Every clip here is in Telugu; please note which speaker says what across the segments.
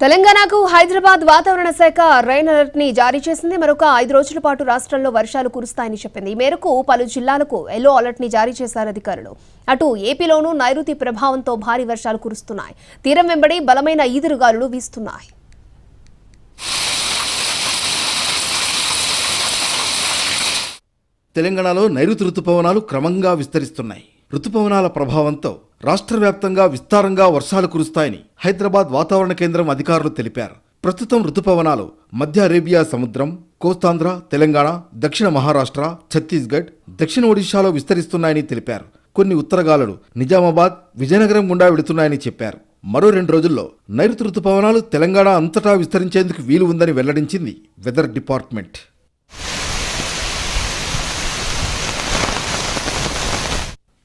Speaker 1: తెలంగాణకు హైదరాబాద్ వాతావరణ శాఖ రెయిన్ అలర్ట్ ని జారీ చేసింది. మరొక 5 రోజుల పాటు రాష్ట్రంలో వర్షాలు కురుస్తాయని చెప్పింది. ఈ మేరకు పలు జిల్లాలకు ఎల్లో అలర్ట్ ని జారీ చేశారు అధికారులు. అటు ఏపీలోనూ నైరుతి ప్రభావంతో భారీ వర్షాలు కురుస్తున్నాయి. తీరం వెంబడి బలమైన ఈదురుగాలులు వీస్తున్నాయి.
Speaker 2: తెలంగాణలో నైరుతి రుతుపవనాలు క్రమంగా విస్తరిస్తున్నాయి. రుతుపవనాల ప్రభావంతో రాష్ట్ర వ్యాప్తంగా విస్తారంగా వర్షాలు కురుస్తాయని హైదరాబాద్ వాతావరణ కేంద్రం అధికారులు తెలిపారు. ప్రస్తుతం రుతుపవనాలు మధ్య అరేబియా సముద్రం, కోస్తాంధ్ర, తెలంగాణ, దక్షిణ మహారాష్ట్ర, ఛత్తీస్గఢ్, దక్షిణ ఒడిశాలో విస్తరిస్తున్నాయని తెలిపారు. కొన్ని ఉత్తరగాలులు నిజామాబాద్, విజయనగరం గుండా వెడుతున్నాయని చెప్పారు. మరో 2 రోజుల్లో నైరుతి రుతుపవనాలు తెలంగాణ అంతటా విస్తరించేందుకు వీలు ఉందని వెల్లడించింది వెదర్ డిపార్ట్మెంట్.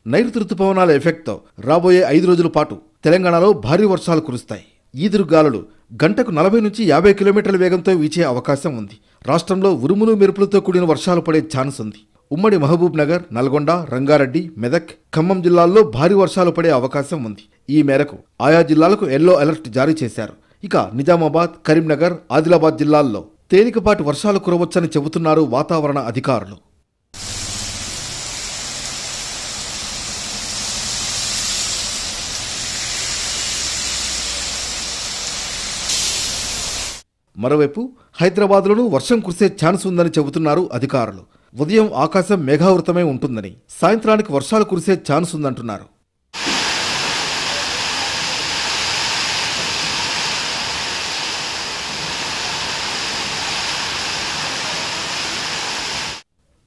Speaker 2: నైరుతి రుతుపవనాల ఎఫెక్ట్తో రాబోయే 5 రోజుల పాటు తెలంగాణలో భారీ వర్షాలు కురుస్తాయి. ఈదురుగాలులు గంటకు 40 నుంచి 50 కిలోమీటర్ల వేగంతో వీచే అవకాశం ఉంది. రాష్ట్రంలో ఉరుములు మెరుపులతో కూడిన వర్షాలు పడే ఛాన్స్ ఉంది. ఉమ్మడి మహబూబ్ నగర్, నల్గొండ, రంగారెడ్డి, మెదక్, ఖమ్మం జిల్లాల్లో భారీ వర్షాలు పడే అవకాశం ఉంది. ఈ మేరకు ఆయా జిల్లాలకు ఎల్లో అలర్ట్ జారీ చేశారు. ఇక నిజామాబాద్, కరీంనగర్, ఆదిలాబాద్ జిల్లాల్లో తేలికపాటి వర్షాలు కురవచ్చని చెబుతున్నారు వాతావరణ అధికారులు. మరోవైపు హైదరాబాద్లోనూ వర్షం కురిసే ఛాన్స్ ఉందని చెబుతున్నారు అధికారులు. ఉదయం ఆకాశం మేఘావృతమై ఉంటుందని, సాయంత్రానికి వర్షాలు కురిసే ఛాన్స్ ఉందంటున్నారు.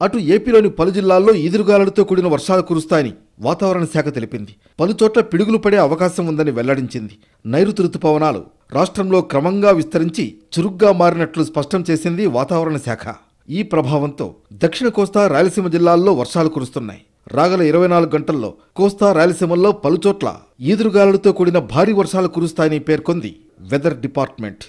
Speaker 2: అటు ఏపీలోని పలు జిల్లాల్లో ఈదురుగాలులతో కూడిన వర్షాలు కురుస్తాయని వాతావరణ శాఖ తెలిపింది. పలుచోట్ల పిడుగులు పడే అవకాశం ఉందని వెల్లడించింది. నైరుతి రుతుపవనాలు రాష్ట్రంలో క్రమంగా విస్తరించి చురుగ్గా మారినట్లు స్పష్టం చేసింది వాతావరణ శాఖ. ఈ ప్రభావంతో దక్షిణ కోస్తా, రాయలసీమ జిల్లాల్లో వర్షాలు కురుస్తున్నాయి. రాగల 24 గంటల్లో కోస్తా, రాయలసీమల్లో పలుచోట్ల ఈదురుగాలులతో కూడిన భారీ వర్షాలు కురుస్తాయని పేర్కొంది వెదర్ డిపార్ట్మెంట్.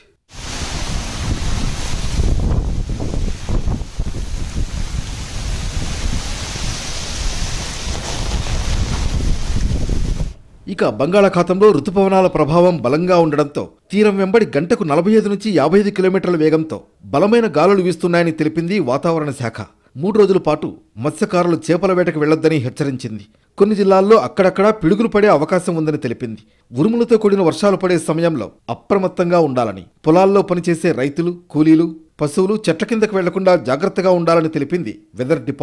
Speaker 2: ఇక బంగాళాఖాతంలో రుతుపవనాల ప్రభావం బలంగా ఉండడంతో తీరం వెంబడి గంటకు 45 నుంచి 55 కిలోమీటర్ల వేగంతో బలమైన గాలులు వీస్తున్నాయని తెలిపింది వాతావరణ శాఖ. 3 రోజుల పాటు మత్స్యకారులు చేపల వేటకు వెళ్లొద్దని హెచ్చరించింది. కొన్ని జిల్లాల్లో అక్కడక్కడా పిడుగులు పడే అవకాశం ఉందని తెలిపింది. ఉరుములతో కూడిన వర్షాలు పడే సమయంలో అప్రమత్తంగా ఉండాలని, పొలాల్లో పనిచేసే రైతులు, కూలీలు, పశువులు చెట్ల కిందకు వెళ్లకుండా జాగ్రత్తగా ఉండాలని తెలిపింది వెదర్ డిపార్ట్మెంట్.